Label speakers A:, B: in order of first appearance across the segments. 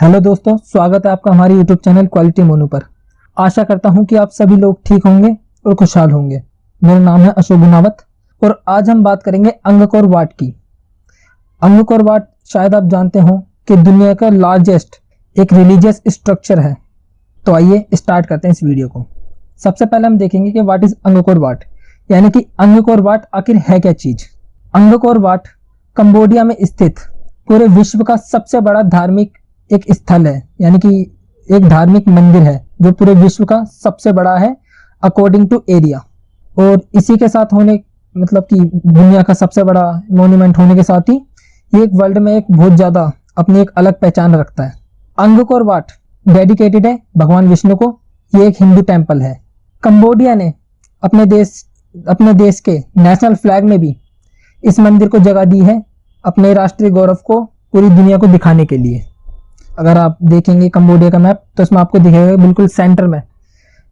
A: Hello दोस्तों, स्वागत है आपका हमारे यूट्यूब चैनल क्वालिटी मोनू पर। आशा करता हूं कि आप सभी लोग ठीक होंगे और खुशहाल होंगे। मेरा नाम है अशोक गुनावत और आज हम बात करेंगे अंगकोर और वाट की। अंगकोर और वाट शायद आप जानते हो कि दुनिया का लार्जेस्ट एक रिलीजियस स्ट्रक्चर है। तो आइए स्टार्ट करते हैं इस वीडियो को। सबसे पहले हम देखेंगे कि व्हाट इज अंगकोर वाट, यानी कि अंगकोर वाट आखिर है क्या चीज। अंगकोर वाट कंबोडिया में स्थित पूरे विश्व का सबसे बड़ा धार्मिक एक स्थल है, यानी कि एक धार्मिक मंदिर है जो पूरे विश्व का सबसे बड़ा है अकॉर्डिंग टू एरिया। और इसी के साथ होने मतलब कि दुनिया का सबसे बड़ा मॉन्यूमेंट होने के साथ ही ये एक वर्ल्ड में एक बहुत ज्यादा अपनी एक अलग पहचान रखता है। अंगकोर वाट डेडिकेटेड है भगवान विष्णु को। ये एक हिंदू टेम्पल है। कंबोडिया ने अपने देश के नेशनल फ्लैग में भी इस मंदिर को जगह दी है, अपने राष्ट्रीय गौरव को पूरी दुनिया को दिखाने के लिए। अगर आप देखेंगे कंबोडिया का मैप तो इसमें आपको दिखेगा बिल्कुल सेंटर में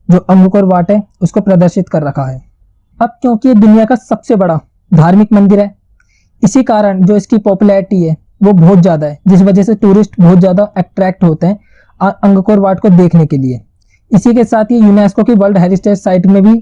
A: जो अंगकोर वाट है उसको प्रदर्शित कर रखा है। अब क्योंकि ये दुनिया का सबसे बड़ा धार्मिक मंदिर है, इसी कारण जो इसकी पॉपुलैरिटी है वो बहुत ज्यादा है, जिस वजह से टूरिस्ट बहुत ज्यादा अट्रैक्ट होते हैं अंगकोर वाट को देखने के लिए। इसी के साथ ये यूनेस्को की वर्ल्ड हेरिटेज साइट में भी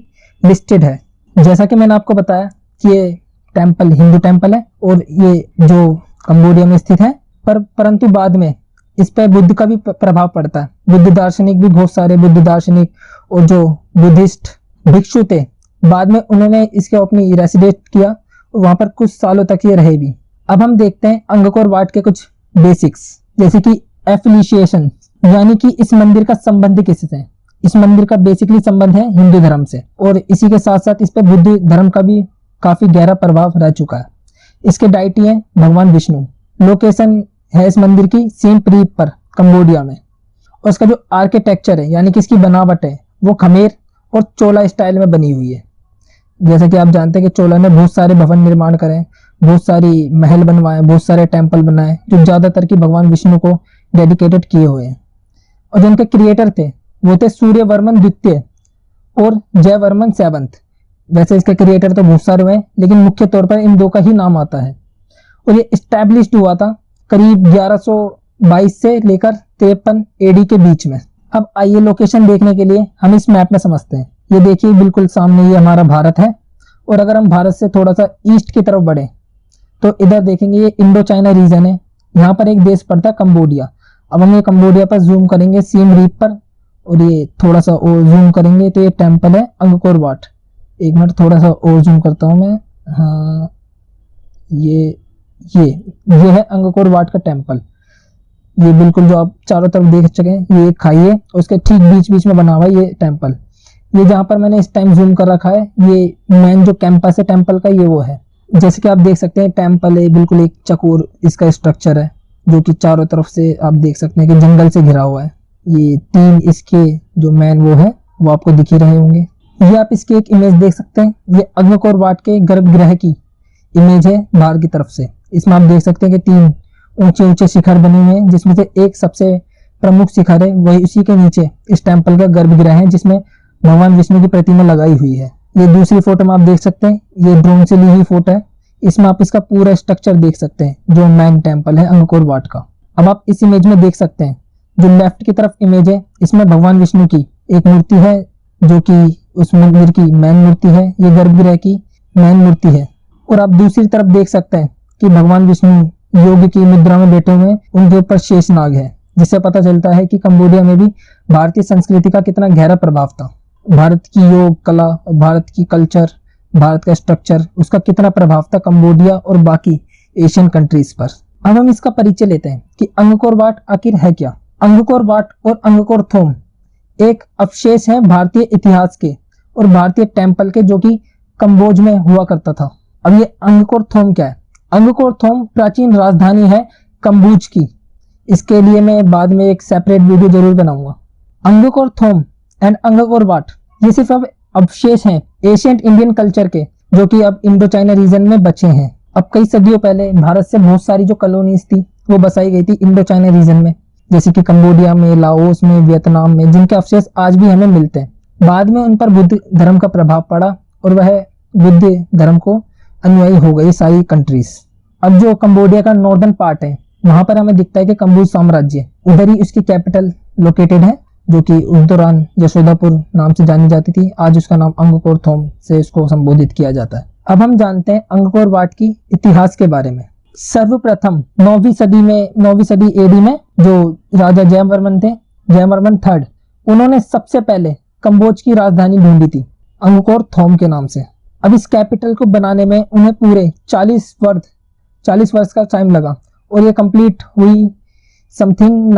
A: लिस्टेड है। जैसा कि मैंने आपको बताया कि ये टेम्पल हिंदू टेम्पल है और ये जो कंबोडिया में स्थित है, परंतु बाद में इस पर बुद्ध का भी प्रभाव पड़ता है। बुद्ध दार्शनिक भी बहुत सारे बुद्ध दार्शनिक और जो बुद्धिस्ट भिक्षु थे, बाद में उन्होंने इसके अपनी रेसिडेंट किया और वहां पर कुछ सालों तक ये रहे भी। अब हम देखते हैं अंगकोर वाट के कुछ बेसिक्स, जैसे कि एफिलिएशन, यानी कि इस मंदिर का संबंध किससे। इस मंदिर का बेसिकली संबंध है हिंदू धर्म से और इसी के साथ साथ इस पर बुद्ध धर्म का भी काफी गहरा प्रभाव रह चुका है। इसके डायटी है भगवान विष्णु। लोकेशन है इस मंदिर की सिम रीप पर कंबोडिया में। और इसका जो आर्किटेक्चर है यानी कि इसकी बनावट है वो खमेर और चोला स्टाइल में बनी हुई है। जैसे कि आप जानते हैं कि चोला ने बहुत सारे भवन निर्माण करे, बहुत सारी महल बनवाए, बहुत सारे टेम्पल बनाए जो ज्यादातर की भगवान विष्णु को डेडिकेटेड किए हुए हैं। और जो उनके क्रिएटर थे वो थे सूर्यवर्मन द्वितीय और जयवर्मन सेवंथ। वैसे इसके क्रिएटर तो बहुत सारे हुए लेकिन मुख्य तौर पर इन दो का ही नाम आता है। और ये स्टैब्लिश्ड हुआ था करीब 1122 से लेकर 53 एडी के बीच में। अब आइए लोकेशन देखने के लिए हम इस मैप में समझते हैं। ये देखिए बिल्कुल सामने ये हमारा भारत है और अगर हम भारत से थोड़ा सा ईस्ट की तरफ बढ़े तो इधर देखेंगे ये इंडो चाइना रीजन है। यहाँ पर एक देश पड़ता है कंबोडिया। अब हम ये कंबोडिया पर जूम करेंगे सिम रीप पर और ये थोड़ा सा और जूम करेंगे तो ये टेम्पल है अंगकोर वाट। एक मिनट थोड़ा सा और जूम करता हूँ मैं। हाँ, ये है अंगकोर वाट का टेम्पल। ये बिल्कुल जो आप चारों तरफ देख सके ये एक खाई है और उसके ठीक बीच बीच में बना हुआ है ये टेम्पल। ये जहाँ पर मैंने इस टाइम जूम कर रखा है ये मेन जो कैंपस है टेम्पल का, ये वो है। जैसे कि आप देख सकते हैं टेम्पल है बिल्कुल एक चकोर इसका स्ट्रक्चर है जो कि चारों तरफ से आप देख सकते हैं कि जंगल से घिरा हुआ है। ये तीन इसके जो मेन वो है वो आपको दिख ही रहे होंगे। ये आप इसकी एक इमेज देख सकते हैं। ये अंगकोर वाट के गर्भगृह की इमेज है बाहर की तरफ से। इसमें आप देख सकते हैं कि तीन ऊंचे ऊंचे शिखर बने हुए हैं, जिसमें से एक सबसे प्रमुख शिखर है वही उसी के नीचे इस टेम्पल का गर्भगृह है जिसमें भगवान विष्णु की प्रतिमा लगाई हुई है। ये दूसरी फोटो में आप देख सकते हैं, ये ड्रोन से ली हुई फोटो है। इसमें आप इसका पूरा स्ट्रक्चर देख सकते हैं जो मेन टेम्पल है अंगकोर वाट का। अब आप इस इमेज में देख सकते हैं जो लेफ्ट की तरफ इमेज है इसमें भगवान विष्णु की एक मूर्ति है जो कि उस मंदिर की मेन मूर्ति है, ये गर्भगृह की मेन मूर्ति है। और आप दूसरी तरफ देख सकते हैं कि भगवान विष्णु योग की मुद्रा में बैठे हुए हैं, उनके ऊपर शेष नाग है, जिससे पता चलता है कि कंबोडिया में भी भारतीय संस्कृति का कितना गहरा प्रभाव था। भारत की योग कला, भारत की कल्चर, भारत का स्ट्रक्चर, उसका कितना प्रभाव था कंबोडिया और बाकी एशियन कंट्रीज पर। अब हम इसका परिचय लेते हैं कि अंगकोर वाट आखिर है क्या। अंगकोर वाट और अंगकोर थोम एक अवशेष है भारतीय इतिहास के और भारतीय टेम्पल के जो कि कंबोज में हुआ करता था। अब ये अंगकोर थोम क्या है। अंगकोर थोम प्राचीन राजधानी है कंबोज की। इसके लिए मैं बाद में एक सेपरेट वीडियो जरूर बनाऊंगा। अंगकोर थोम एंड अंगकोर वाट ये सिर्फ अब अवशेष हैं एशियंट इंडियन कल्चर के जो कि अब इंडो चाइना रीजन में बचे हैं। अब कई सदियों पहले भारत से बहुत सारी जो कॉलोनीज थी वो बसाई गई थी इंडो चाइना रीजन में, जैसे कि कंबोडिया में, लाओस में, वियतनाम में, जिनके अवशेष आज भी हमें मिलते हैं। बाद में उन पर बुद्ध धर्म का प्रभाव पड़ा और वह बुद्ध धर्म को अनुयायी हो गई सारी कंट्रीज। अब जो कंबोडिया का नॉर्दर्न पार्ट है वहां पर हमें दिखता है कि कंबोज साम्राज्य, उधर ही उसकी कैपिटल लोकेटेड है, जो कि उस दौरान यशोदापुर नाम से जानी जाती थी। आज उसका नाम अंगकोर थोम से इसको संबोधित किया जाता है। अब हम जानते हैं अंगकोर वाट की इतिहास के बारे में। सर्वप्रथम 9वीं सदी एडी में जो राजा जयवर्मन थे, जयवर्मन थर्ड, उन्होंने सबसे पहले कंबोज की राजधानी ढूंढी थी अंगकोर थोम के नाम से। अब इस कैपिटल को बनाने में उन्हें पूरे 40 वर्ष का टाइम लगा और ये कंप्लीट हुई समथिंग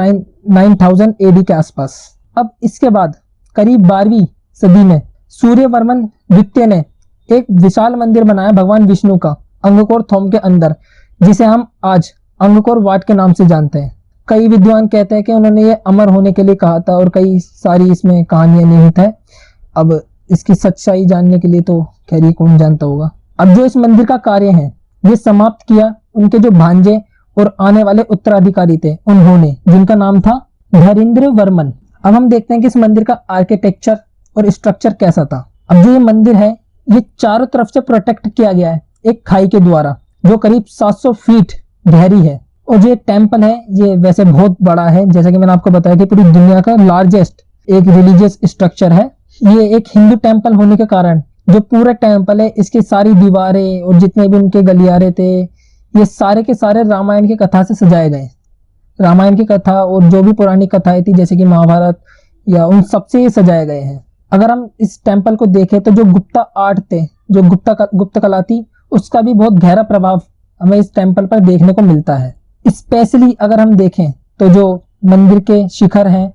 A: 9000 एडी के आसपास। अब इसके बाद करीब 12वीं सदी में सूर्यवर्मन द्वितीय ने एक विशाल मंदिर बनाया भगवान विष्णु का अंगकोर थोम के अंदर, जिसे हम आज अंगकोर वाट के नाम से जानते हैं। कई विद्वान कहते हैं कि उन्होंने ये अमर होने के लिए कहा था और कई सारी इसमें कहानियां निहित है। अब इसकी सच्चाई जानने के लिए तो खैर ये कौन जानता होगा। अब जो इस मंदिर का कार्य है ये समाप्त किया उनके जो भांजे और आने वाले उत्तराधिकारी थे उन्होंने, जिनका नाम था धैर्येंद्र वर्मन। अब हम देखते हैं कि इस मंदिर का आर्किटेक्चर और स्ट्रक्चर कैसा था। अब जो ये मंदिर है ये चारों तरफ से प्रोटेक्ट किया गया है एक खाई के द्वारा, जो करीब 700 फीट गहरी है। और जो टेम्पल है ये वैसे बहुत बड़ा है, जैसा कि मैंने आपको बताया कि पूरी दुनिया का लार्जेस्ट एक रिलीजियस स्ट्रक्चर है। ये एक हिंदू टेम्पल होने के कारण जो पूरा टेम्पल है इसकी सारी दीवारें और जितने भी उनके गलियारे थे ये सारे के सारे रामायण की कथा से सजाए गए। रामायण की कथा और जो भी पुरानी कथाएं थी जैसे कि महाभारत या उन सबसे ये सजाए गए हैं। अगर हम इस टेम्पल को देखें तो जो गुप्ता आर्ट थे, जो गुप्त कला थी, उसका भी बहुत गहरा प्रभाव हमें इस टेम्पल पर देखने को मिलता है। स्पेशली अगर हम देखें तो जो मंदिर के शिखर हैं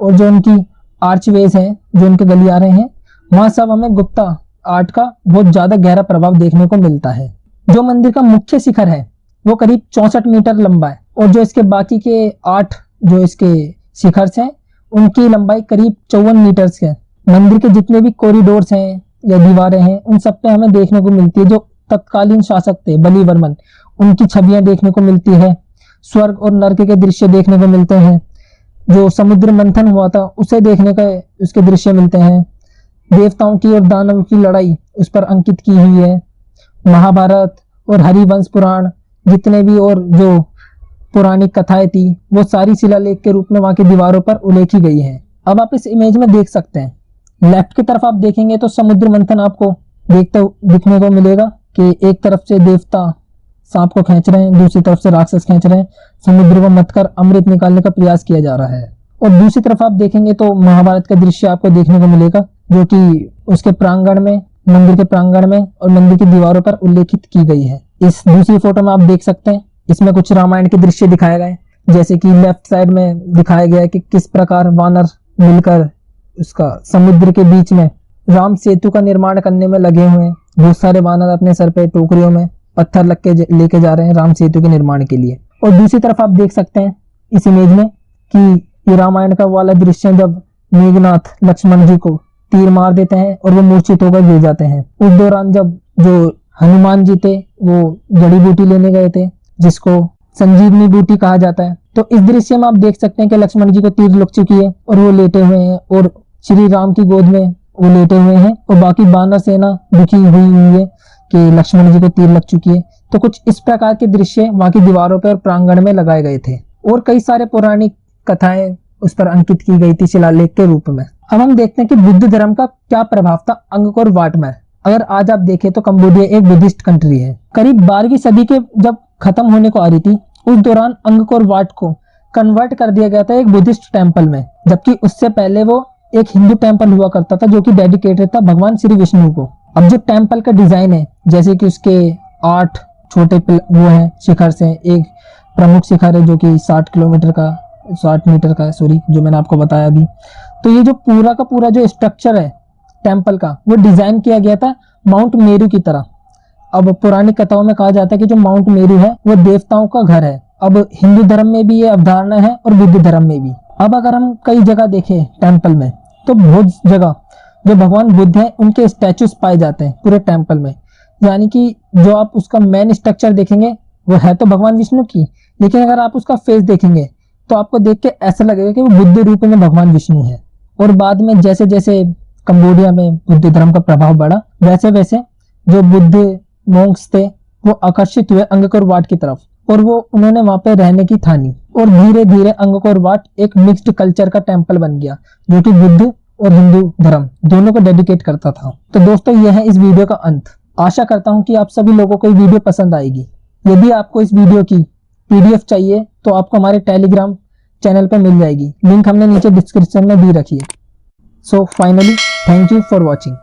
A: और जो उनकी आर्चवेज हैं, जो उनके गलियारे हैं, वहां सब हमें गुप्ता आर्ट का बहुत ज्यादा गहरा प्रभाव देखने को मिलता है। जो मंदिर का मुख्य शिखर है वो करीब 64 मीटर लंबा है और जो इसके बाकी के 8 जो इसके शिखर हैं उनकी लंबाई करीब 54 मीटर है। मंदिर के जितने भी कॉरिडोर्स हैं या दीवारें हैं उन सब पे हमें देखने को मिलती है जो तत्कालीन शासक थे बलिवर्मन, उनकी छवियां देखने को मिलती है। स्वर्ग और नरक के दृश्य देखने को मिलते हैं। जो समुद्र मंथन हुआ था उसे देखने का उसके दृश्य मिलते हैं। देवताओं की और दानवों की लड़ाई उस पर अंकित की हुई है। महाभारत और हरिवंश पुराण जितने भी और जो पुरानी कथाएं थी वो सारी शिलालेख के रूप में वहां की दीवारों पर उल्लेखी गई है। अब आप इस इमेज में देख सकते हैं, लेफ्ट की तरफ आप देखेंगे तो समुद्र मंथन आपको दिखने को मिलेगा कि एक तरफ से देवता सांप को खींच रहे हैं, दूसरी तरफ से राक्षस खींच रहे हैं। समुद्र को मथकर अमृत निकालने का प्रयास किया जा रहा है। और दूसरी तरफ आप देखेंगे तो महाभारत का दृश्य आपको देखने को मिलेगा जो कि उसके प्रांगण में, मंदिर के प्रांगण में और मंदिर की दीवारों पर उल्लेखित की गई है। इस दूसरी फोटो में आप देख सकते हैं इसमें कुछ रामायण के दृश्य दिखाए गए, जैसे कि लेफ्ट साइड में दिखाया गया है कि किस प्रकार वानर मिलकर उसका समुद्र के बीच में राम सेतु का निर्माण करने में लगे हुए हैं। बहुत सारे वानर अपने सर पे टोकरियों में पत्थर लेके जा रहे हैं राम सेतु के निर्माण के लिए। और दूसरी तरफ आप देख सकते हैं इस इमेज में कि ये रामायण का वाला दृश्य जब मेघनाथ लक्ष्मण जी को तीर मार देते हैं और वो मूर्छित होकर गिर जाते हैं। उस दौरान जब जो हनुमान जी थे वो जड़ी बूटी लेने गए थे जिसको संजीवनी बूटी कहा जाता है, तो इस दृश्य में आप देख सकते हैं कि लक्ष्मण जी को तीर लग चुकी है और वो लेटे हुए हैं और श्री राम की गोद में वो लेटे हुए हैं और बाकी वानर सेना दुखी हुई है कि लक्ष्मण जी को तीर लग चुकी है। तो कुछ इस प्रकार के दृश्य वहां की दीवारों पर और प्रांगण में लगाए गए थे और कई सारे पौराणिक कथाएं उस पर अंकित की गई थी शिलालेख के रूप में। अब हम देखते हैं कि बुद्ध धर्म का क्या प्रभाव था अंगकोर वाट में। अगर आज आप देखें तो कंबोडिया एक बुद्धिस्ट कंट्री है। करीब 12वीं सदी के जब खत्म होने को आ रही थी उस दौरान अंगकोर वाट को कन्वर्ट कर दिया गया था एक बुद्धिस्ट टेम्पल में, जबकि उससे पहले वो एक हिंदू टेम्पल हुआ करता था जो कि डेडिकेटेड था भगवान श्री विष्णु को। अब जो टेम्पल का डिजाइन है जैसे कि उसके 8 छोटे वो हैं शिखर से, एक प्रमुख शिखर है जो कि 60 मीटर का सॉरी जो मैंने आपको बताया अभी। तो ये जो पूरा का पूरा जो स्ट्रक्चर है टेम्पल का वो डिजाइन किया गया था माउंट मेरू की तरह। अब पुरानी कथाओं में कहा जाता है कि जो माउंट मेरू है वो देवताओं का घर है। अब हिंदू धर्म में भी ये अवधारणा है और बुद्ध धर्म में भी। अब अगर हम कई जगह देखें टेम्पल में तो बहुत जगह जो भगवान बुद्ध है उनके स्टैचूज पाए जाते हैं पूरे टेम्पल में। यानी कि जो आप उसका मेन स्ट्रक्चर देखेंगे वो है तो भगवान विष्णु की, लेकिन अगर आप उसका फेस देखेंगे तो आपको देख के ऐसा लगेगा कि वो बुद्ध रूप में भगवान विष्णु है। और बाद में जैसे जैसे कंबोडिया में बुद्ध धर्म का प्रभाव बढ़ा वैसे वैसे जो बुद्ध मॉन्क्स थे वो आकर्षित हुए अंगकोर वाट की तरफ। और वो उन्होंने वहां पे रहने की ठानी और धीरे धीरे अंगकोर वाट एक मिक्स्ड कल्चर का टेम्पल बन गया जो कि बुद्ध और हिंदू धर्म दोनों को डेडिकेट करता था। तो दोस्तों यह है इस वीडियो का अंत। आशा करता हूं कि आप सभी लोगों को ये वीडियो पसंद आएगी। यदि आपको इस वीडियो की पीडीएफ चाहिए तो आपको हमारे टेलीग्राम चैनल पर मिल जाएगी, लिंक हमने नीचे डिस्क्रिप्शन में भी रखी है। So finally thank you for watching.